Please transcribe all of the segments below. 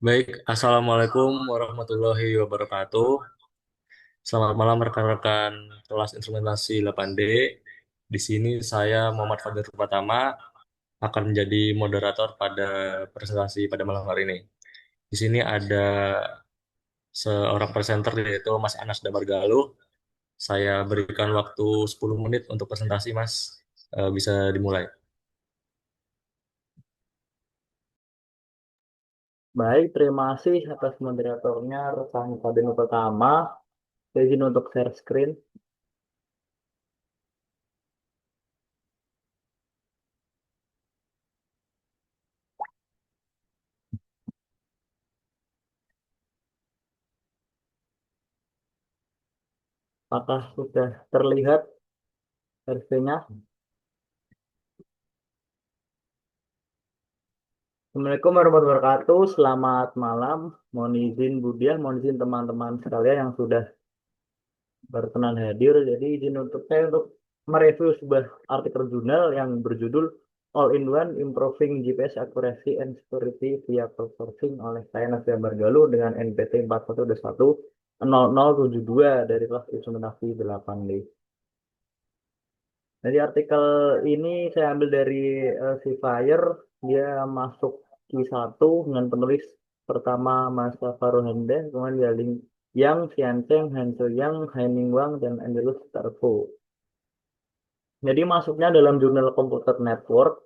Baik, Assalamualaikum warahmatullahi wabarakatuh. Selamat malam rekan-rekan kelas instrumentasi 8D. Di sini saya Muhammad Fadil Pratama akan menjadi moderator pada presentasi pada malam hari ini. Di sini ada seorang presenter yaitu Mas Anas Damargaluh. Saya berikan waktu 10 menit untuk presentasi, Mas. Bisa dimulai. Baik, terima kasih atas moderatornya rekan Fadil pertama. Saya izin untuk share screen. Apakah sudah terlihat versinya? Assalamualaikum warahmatullahi wabarakatuh. Selamat malam. Mohon izin Budiah, mohon izin teman-teman sekalian yang sudah berkenan hadir. Jadi izin untuk saya untuk mereview sebuah artikel jurnal yang berjudul All-in-One Improving GPS Accuracy and Security via Crowdsourcing oleh saya Nasir Bargaluh dengan NPT 41210072 dari kelas instrumentasi 8D. Jadi artikel ini saya ambil dari Fire. Dia masuk Q1 dengan penulis pertama Mas Faruhande, kemudian Yaling Yang, Xiancheng, Hanso Yang, Haining Wang, dan Angelus Tarko. Jadi masuknya dalam jurnal Computer Network.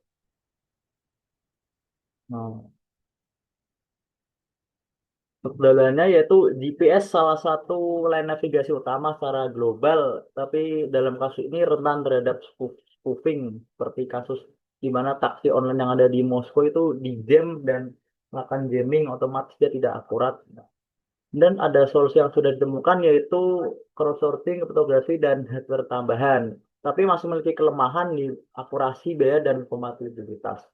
Nah, kendalanya yaitu GPS salah satu line navigasi utama secara global, tapi dalam kasus ini rentan terhadap spoofing, seperti kasus di mana taksi online yang ada di Moskow itu di jam dan melakukan jamming otomatis dia tidak akurat. Dan ada solusi yang sudah ditemukan yaitu crowdsourcing, kriptografi, dan hardware tambahan. Tapi masih memiliki kelemahan di akurasi, biaya, dan kompatibilitas.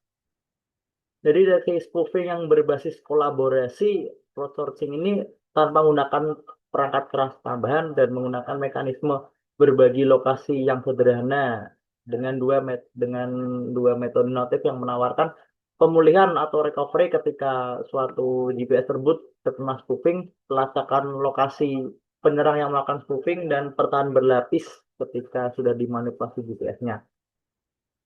Jadi dari spoofing yang berbasis kolaborasi, crowdsourcing ini tanpa menggunakan perangkat keras tambahan dan menggunakan mekanisme berbagi lokasi yang sederhana dengan dua metode notif yang menawarkan pemulihan atau recovery ketika suatu GPS tersebut terkena spoofing, pelacakan lokasi penyerang yang melakukan spoofing dan pertahanan berlapis ketika sudah dimanipulasi GPS-nya.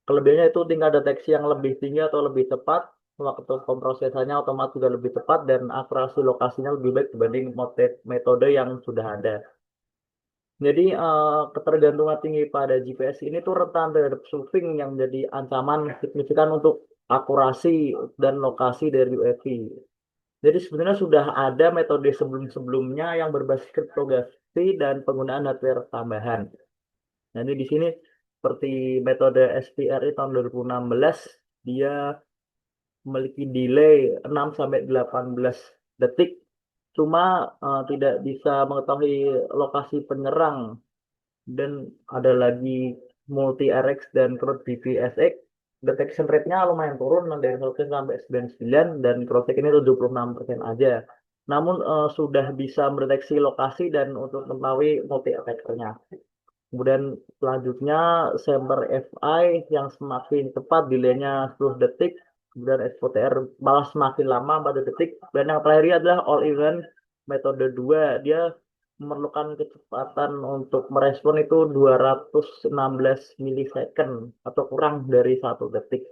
Kelebihannya itu tingkat deteksi yang lebih tinggi atau lebih cepat, waktu pemrosesannya otomatis juga lebih cepat, dan akurasi lokasinya lebih baik dibanding metode yang sudah ada. Jadi ketergantungan tinggi pada GPS ini tuh rentan terhadap spoofing yang menjadi ancaman signifikan untuk akurasi dan lokasi dari UAV. Jadi sebenarnya sudah ada metode sebelum-sebelumnya yang berbasis kriptografi dan penggunaan hardware tambahan. Jadi di sini seperti metode SPRI tahun 2016, dia memiliki delay 6 sampai 18 detik, cuma tidak bisa mengetahui lokasi penyerang. Dan ada lagi multi RX dan crowd BPSX, detection rate-nya lumayan turun dari 100 sampai 99, dan crowdcheck ini 76% aja. Namun sudah bisa mendeteksi lokasi dan untuk mengetahui multi effector-nya. Kemudian selanjutnya Semper FI yang semakin cepat, delaynya 10 detik. Kemudian SPTR malah semakin lama 4 detik. Dan yang terakhir adalah all event metode 2. Dia memerlukan kecepatan untuk merespon itu 216 milisecond atau kurang dari 1 detik.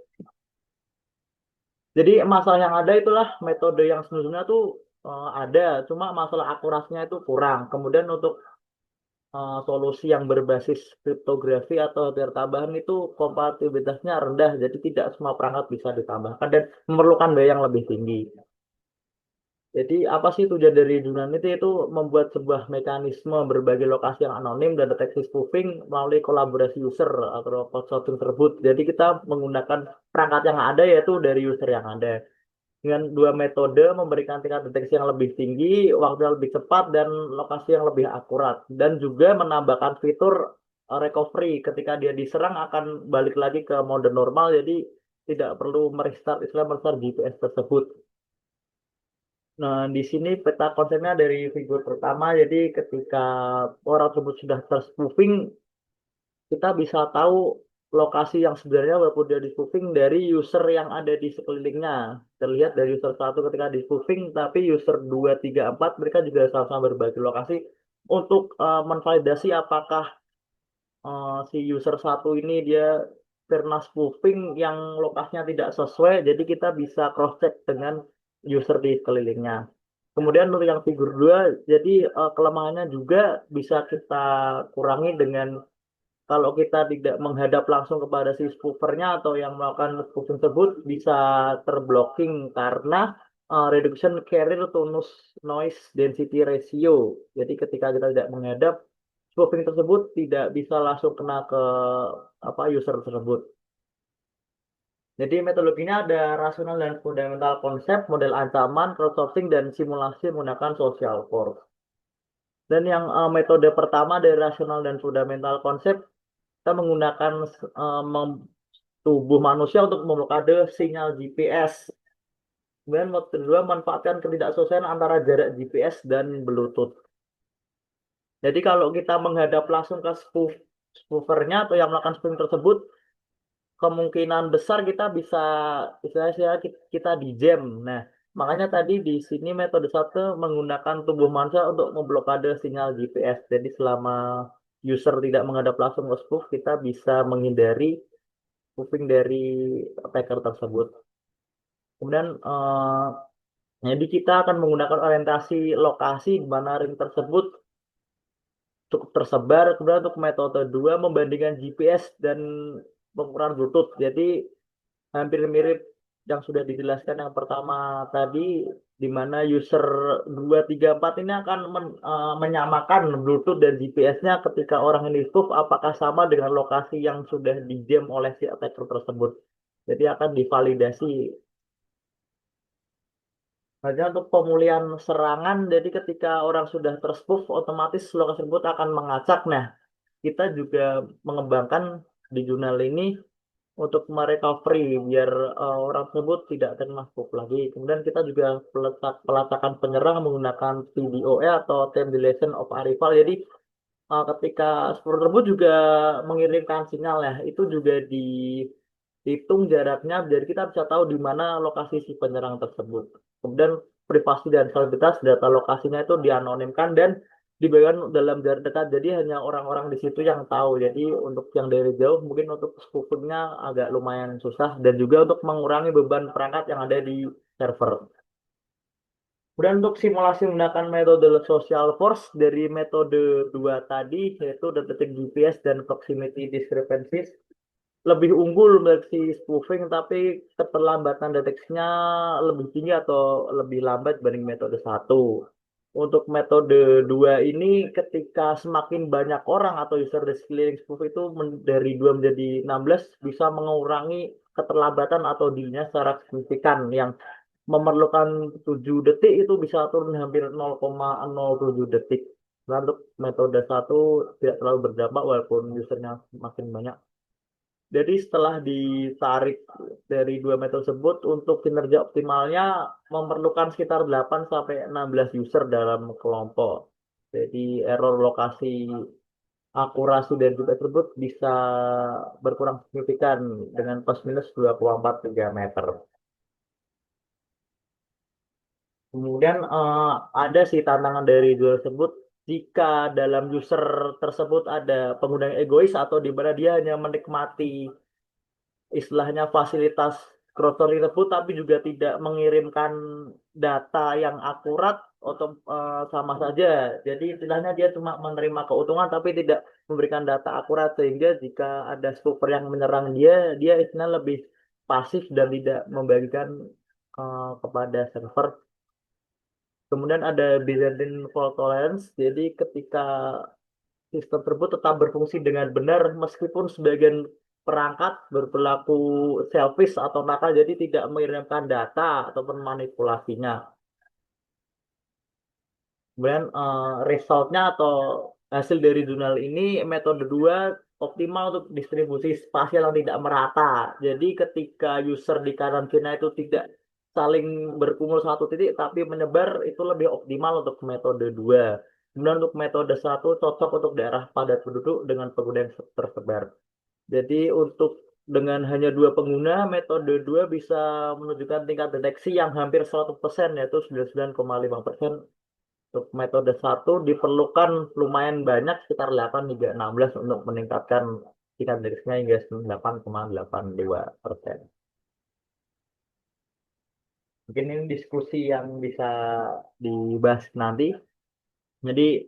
Jadi masalah yang ada itulah metode yang sebelumnya tuh ada, cuma masalah akurasinya itu kurang. Kemudian untuk solusi yang berbasis kriptografi atau hardware tambahan itu kompatibilitasnya rendah, jadi tidak semua perangkat bisa ditambahkan dan memerlukan biaya yang lebih tinggi. Jadi apa sih tujuan dari Dunan itu membuat sebuah mekanisme berbagi lokasi yang anonim dan deteksi spoofing melalui kolaborasi user atau crowdsourcing tersebut. Jadi kita menggunakan perangkat yang ada yaitu dari user yang ada. Dengan dua metode memberikan tingkat deteksi yang lebih tinggi, waktu yang lebih cepat, dan lokasi yang lebih akurat. Dan juga menambahkan fitur recovery ketika dia diserang akan balik lagi ke mode normal, jadi tidak perlu merestart GPS tersebut. Nah, di sini peta konsepnya dari figur pertama, jadi ketika orang tersebut sudah terspoofing, kita bisa tahu lokasi yang sebenarnya walaupun dia di spoofing dari user yang ada di sekelilingnya. Terlihat dari user satu ketika di spoofing, tapi user 2 3 4 mereka juga sama-sama berbagi lokasi untuk menvalidasi apakah si user satu ini dia pernah spoofing yang lokasinya tidak sesuai, jadi kita bisa cross check dengan user di sekelilingnya. Kemudian untuk yang figur 2, jadi kelemahannya juga bisa kita kurangi dengan kalau kita tidak menghadap langsung kepada si spoofernya atau yang melakukan spoofing tersebut bisa terblocking karena reduction carrier to noise density ratio. Jadi ketika kita tidak menghadap, spoofing tersebut tidak bisa langsung kena ke apa user tersebut. Jadi metodologinya ada rasional dan fundamental konsep, model ancaman, crowdsourcing, dan simulasi menggunakan social force. Dan yang metode pertama dari rasional dan fundamental konsep, kita menggunakan tubuh manusia untuk memblokade sinyal GPS. Kemudian metode kedua manfaatkan ketidaksesuaian antara jarak GPS dan Bluetooth. Jadi kalau kita menghadap langsung ke spoofernya atau yang melakukan spoofing tersebut, kemungkinan besar kita bisa istilahnya kita di jam. Nah, makanya tadi di sini metode satu menggunakan tubuh manusia untuk memblokade sinyal GPS. Jadi selama user tidak menghadap langsung ke spoof, kita bisa menghindari spoofing dari attacker tersebut. Kemudian jadi kita akan menggunakan orientasi lokasi di mana ring tersebut cukup tersebar. Kemudian untuk metode 2 membandingkan GPS dan pengukuran Bluetooth. Jadi hampir mirip yang sudah dijelaskan yang pertama tadi, di mana user 2 3 4 ini akan menyamakan Bluetooth dan GPS-nya ketika orang ini spoof apakah sama dengan lokasi yang sudah di-jam oleh si attacker tersebut. Jadi akan divalidasi. Hanya untuk pemulihan serangan, jadi ketika orang sudah terspoof, otomatis lokasi tersebut akan mengacak. Nah, kita juga mengembangkan di jurnal ini untuk merecovery biar orang tersebut tidak kena hook lagi. Kemudian kita juga peletakan penyerang menggunakan TDOE atau time dilation of arrival. Jadi ketika supporter tersebut juga mengirimkan sinyal ya, itu juga dihitung jaraknya biar kita bisa tahu di mana lokasi si penyerang tersebut. Kemudian privasi dan selebritas data lokasinya itu dianonimkan dan dibagikan dalam jarak dekat, jadi hanya orang-orang di situ yang tahu. Jadi untuk yang dari jauh mungkin untuk spoofingnya agak lumayan susah dan juga untuk mengurangi beban perangkat yang ada di server. Kemudian untuk simulasi menggunakan metode social force dari metode 2 tadi yaitu deteksi GPS dan proximity discrepancies lebih unggul versi spoofing, tapi keterlambatan deteksinya lebih tinggi atau lebih lambat dibanding metode satu. Untuk metode 2 ini ketika semakin banyak orang atau user di sekeliling spoof itu dari 2 menjadi 16 bisa mengurangi keterlambatan atau delay-nya secara signifikan yang memerlukan 7 detik itu bisa turun hampir 0,07 detik. Nah, untuk metode satu tidak terlalu berdampak walaupun usernya makin banyak. Jadi setelah ditarik dari dua metode tersebut untuk kinerja optimalnya memerlukan sekitar 8 sampai 16 user dalam kelompok. Jadi error lokasi akurasi dari GPS tersebut bisa berkurang signifikan dengan plus minus 2,43 meter. Kemudian ada sih tantangan dari dua tersebut jika dalam user tersebut ada pengguna yang egois atau di mana dia hanya menikmati istilahnya fasilitas grocery tersebut tapi juga tidak mengirimkan data yang akurat atau sama saja. Jadi istilahnya dia cuma menerima keuntungan tapi tidak memberikan data akurat sehingga jika ada spoofer yang menyerang dia, dia istilahnya lebih pasif dan tidak membagikan kepada server. Kemudian ada Byzantine fault tolerance. Jadi ketika sistem tersebut tetap berfungsi dengan benar meskipun sebagian perangkat berperilaku selfish atau nakal jadi tidak mengirimkan data ataupun manipulasinya. Kemudian resultnya atau hasil dari jurnal ini metode 2 optimal untuk distribusi spasial yang tidak merata. Jadi ketika user di karantina itu tidak saling berkumpul satu titik tapi menyebar itu lebih optimal untuk metode 2. Kemudian untuk metode satu cocok untuk daerah padat penduduk dengan pengguna yang tersebar. Jadi untuk dengan hanya dua pengguna, metode dua bisa menunjukkan tingkat deteksi yang hampir 100%, yaitu 99,5%. Untuk metode satu diperlukan lumayan banyak, sekitar 8 hingga 16 untuk meningkatkan tingkat deteksinya hingga 98,82%. Mungkin ini diskusi yang bisa dibahas nanti. Jadi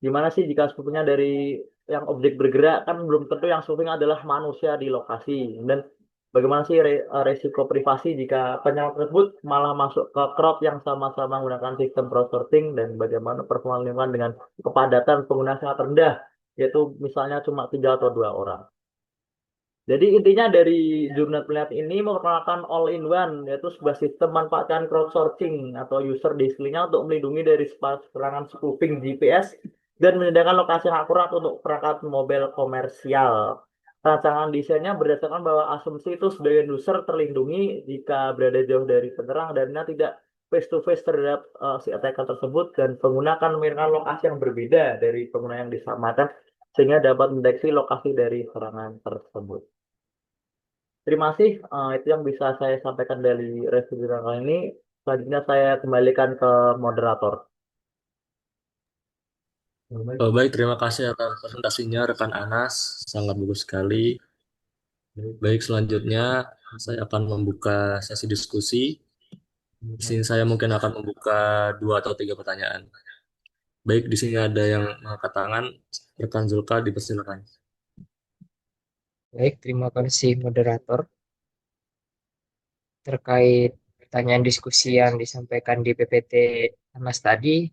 gimana sih jika spoofingnya dari yang objek bergerak, kan belum tentu yang spoofing adalah manusia di lokasi. Dan bagaimana sih resiko privasi jika penyalahpan tersebut malah masuk ke crowd yang sama-sama menggunakan sistem crowdsourcing, dan bagaimana performa lingkungan dengan kepadatan pengguna sangat rendah, yaitu misalnya cuma tiga atau dua orang. Jadi intinya dari jurnal penelitian ini merupakan all-in-one, yaitu sebuah sistem manfaatkan crowdsourcing atau user di sekelilingnya untuk melindungi dari serangan spoofing GPS dan menyediakan lokasi yang akurat untuk perangkat mobile komersial. Rancangan desainnya berdasarkan bahwa asumsi itu sebagian user terlindungi jika berada jauh dari penerang dan tidak face to face terhadap si attacker tersebut, dan pengguna akan memiliki lokasi yang berbeda dari pengguna yang disamakan sehingga dapat mendeteksi lokasi dari serangan tersebut. Terima kasih. Itu yang bisa saya sampaikan dari review kali ini. Selanjutnya saya kembalikan ke moderator. Baik, terima kasih atas presentasinya rekan Anas, sangat bagus sekali. Baik, selanjutnya saya akan membuka sesi diskusi. Di sini saya mungkin akan membuka dua atau tiga pertanyaan. Baik, di sini ada yang mengangkat tangan. Rekan Zulka, dipersilakan. Baik, terima kasih moderator. Terkait pertanyaan diskusi yang disampaikan di PPT Mas tadi,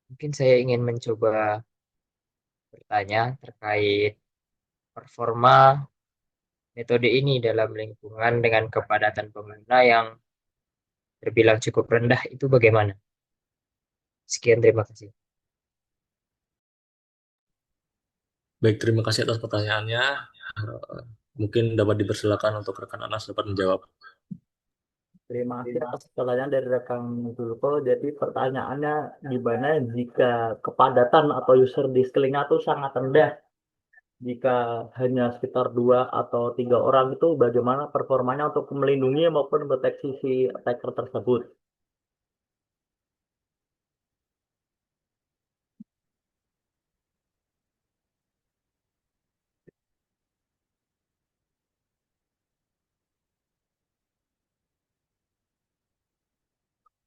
mungkin saya ingin mencoba bertanya terkait performa metode ini dalam lingkungan dengan kepadatan pengguna yang terbilang cukup rendah itu bagaimana? Sekian, terima kasih. Baik, terima kasih atas pertanyaannya. Eh, Mungkin dapat dipersilakan untuk rekan Anas dapat menjawab. Terima kasih atas pertanyaan dari rekan Zulko. Jadi pertanyaannya, gimana jika kepadatan atau user di sekelilingnya itu sangat rendah? Jika hanya sekitar dua atau tiga orang, itu bagaimana performanya untuk melindungi maupun mendeteksi si attacker tersebut?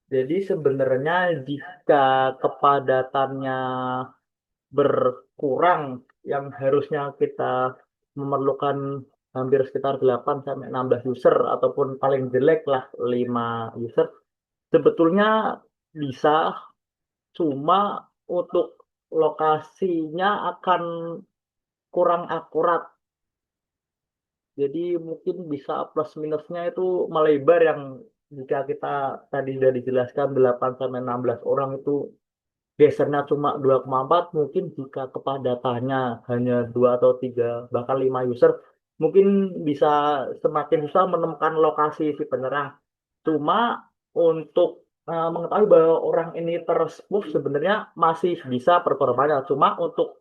Jadi sebenarnya jika kepadatannya berkurang, yang harusnya kita memerlukan hampir sekitar 8 sampai 16 user ataupun paling jelek lah 5 user, sebetulnya bisa, cuma untuk lokasinya akan kurang akurat. Jadi mungkin bisa plus minusnya itu melebar, yang jika kita tadi sudah dijelaskan 8 sampai 16 orang itu gesernya cuma 2,4, mungkin jika kepadatannya hanya 2 atau 3 bahkan 5 user, mungkin bisa semakin susah menemukan lokasi si penyerang. Cuma untuk mengetahui bahwa orang ini terspoof sebenarnya masih bisa performanya. Cuma untuk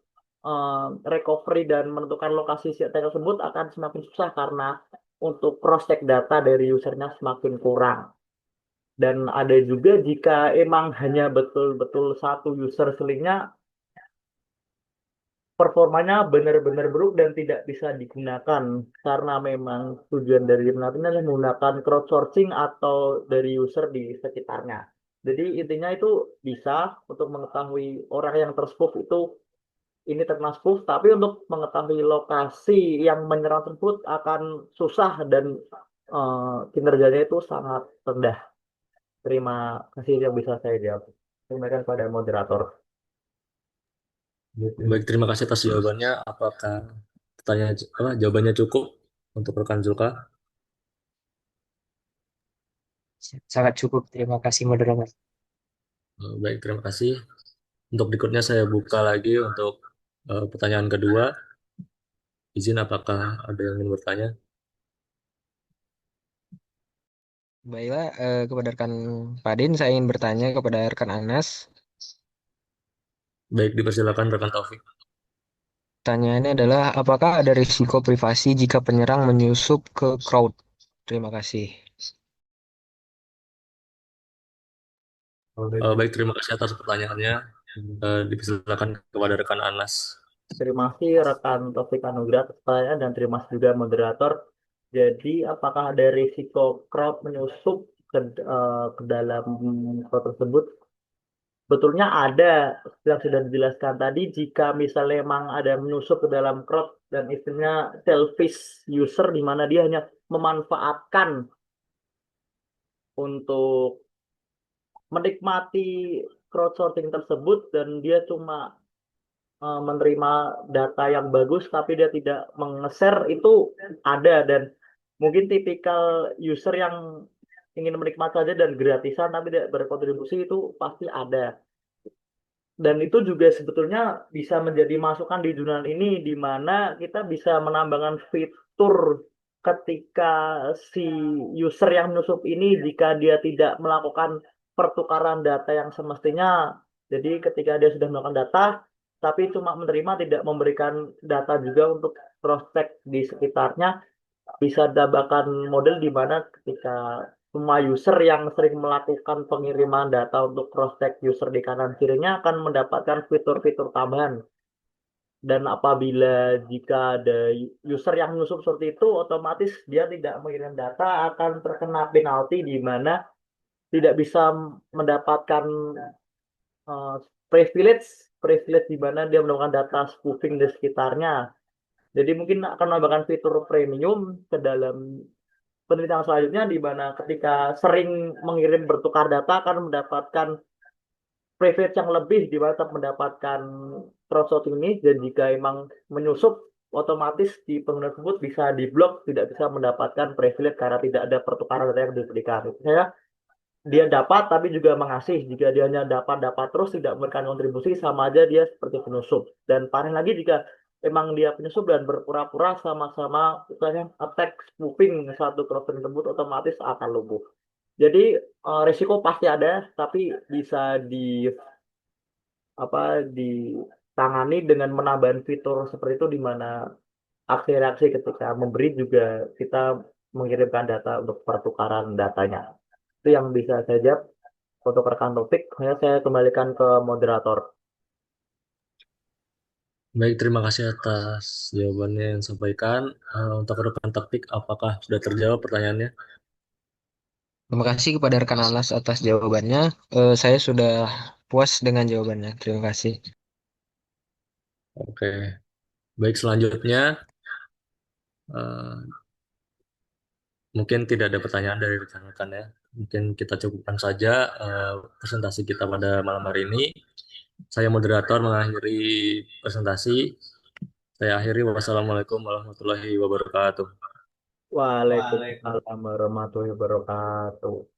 recovery dan menentukan lokasi si attack tersebut akan semakin susah karena untuk cross check data dari usernya semakin kurang. Dan ada juga jika emang hanya betul-betul satu user selingnya, performanya benar-benar buruk dan tidak bisa digunakan karena memang tujuan dari penelitian adalah menggunakan crowdsourcing atau dari user di sekitarnya. Jadi intinya itu bisa untuk mengetahui orang yang terspoof itu ini terkena spoof, tapi untuk mengetahui lokasi yang menyerang tersebut akan susah dan kinerjanya itu sangat rendah. Terima kasih yang bisa saya jawab. Terima kasih pada moderator. Baik, terima kasih atas jawabannya. Apakah pertanyaan jawabannya cukup untuk rekan Zulka? Sangat cukup, terima kasih moderator. Baik, terima kasih. Untuk berikutnya saya buka lagi untuk pertanyaan kedua. Izin, apakah ada yang ingin bertanya? Baiklah, kepada rekan Padin, saya ingin bertanya kepada rekan Anas. Baik, dipersilakan rekan Taufik. Pertanyaannya adalah, apakah ada risiko privasi jika penyerang menyusup ke crowd? Terima kasih. Baik, terima kasih atas pertanyaannya. Dipersilakan kepada rekan Anas. Terima kasih rekan Taufik Anugrah atas pertanyaan dan terima kasih juga moderator. Jadi, apakah ada risiko crowd menyusup ke dalam crowd tersebut? Betulnya ada, yang sudah dijelaskan tadi, jika misalnya memang ada yang menyusup ke dalam crowd dan istilahnya selfish user di mana dia hanya memanfaatkan untuk menikmati crowdsourcing tersebut dan dia cuma menerima data yang bagus tapi dia tidak meng-share itu ada dan mungkin tipikal user yang ingin menikmati saja dan gratisan tapi tidak berkontribusi itu pasti ada. Dan itu juga sebetulnya bisa menjadi masukan di dunia ini di mana kita bisa menambahkan fitur ketika si user yang menyusup ini jika dia tidak melakukan pertukaran data yang semestinya. Jadi ketika dia sudah melakukan data tapi cuma menerima tidak memberikan data juga untuk prospek di sekitarnya bisa dapatkan model di mana ketika semua user yang sering melakukan pengiriman data untuk cross-check user di kanan kirinya akan mendapatkan fitur-fitur tambahan. Dan apabila jika ada user yang menyusup seperti itu, otomatis dia tidak mengirim data akan terkena penalti di mana tidak bisa mendapatkan uh, privilege, privilege di mana dia mendapatkan data spoofing di sekitarnya. Jadi mungkin akan menambahkan fitur premium ke dalam penelitian selanjutnya di mana ketika sering mengirim bertukar data akan mendapatkan privilege yang lebih di mana tetap mendapatkan crowdsourcing ini dan jika emang menyusup otomatis di pengguna tersebut bisa diblok tidak bisa mendapatkan privilege karena tidak ada pertukaran data yang diberikan. Saya dia dapat tapi juga mengasih jika dia hanya dapat dapat terus tidak memberikan kontribusi sama aja dia seperti penyusup dan paling lagi jika emang dia penyusup dan berpura-pura sama-sama misalnya attack spoofing satu crossing tersebut otomatis akan lumpuh jadi risiko pasti ada tapi bisa di apa ditangani dengan menambahkan fitur seperti itu di mana aksi-reaksi ketika memberi juga kita mengirimkan data untuk pertukaran datanya itu yang bisa saya jawab untuk rekan topik, saya kembalikan ke moderator. Baik, terima kasih atas jawabannya yang disampaikan. Untuk rekan topik, apakah sudah terjawab pertanyaannya? Terima kasih kepada rekan Anas atas jawabannya. Saya sudah puas dengan jawabannya. Terima kasih. Oke, baik selanjutnya. eh, Mungkin tidak ada pertanyaan dari rekan-rekan ya. Mungkin kita cukupkan saja presentasi kita pada malam hari ini. Saya moderator mengakhiri presentasi. Saya akhiri. Wassalamualaikum warahmatullahi wabarakatuh. Waalaikumsalam warahmatullahi wabarakatuh.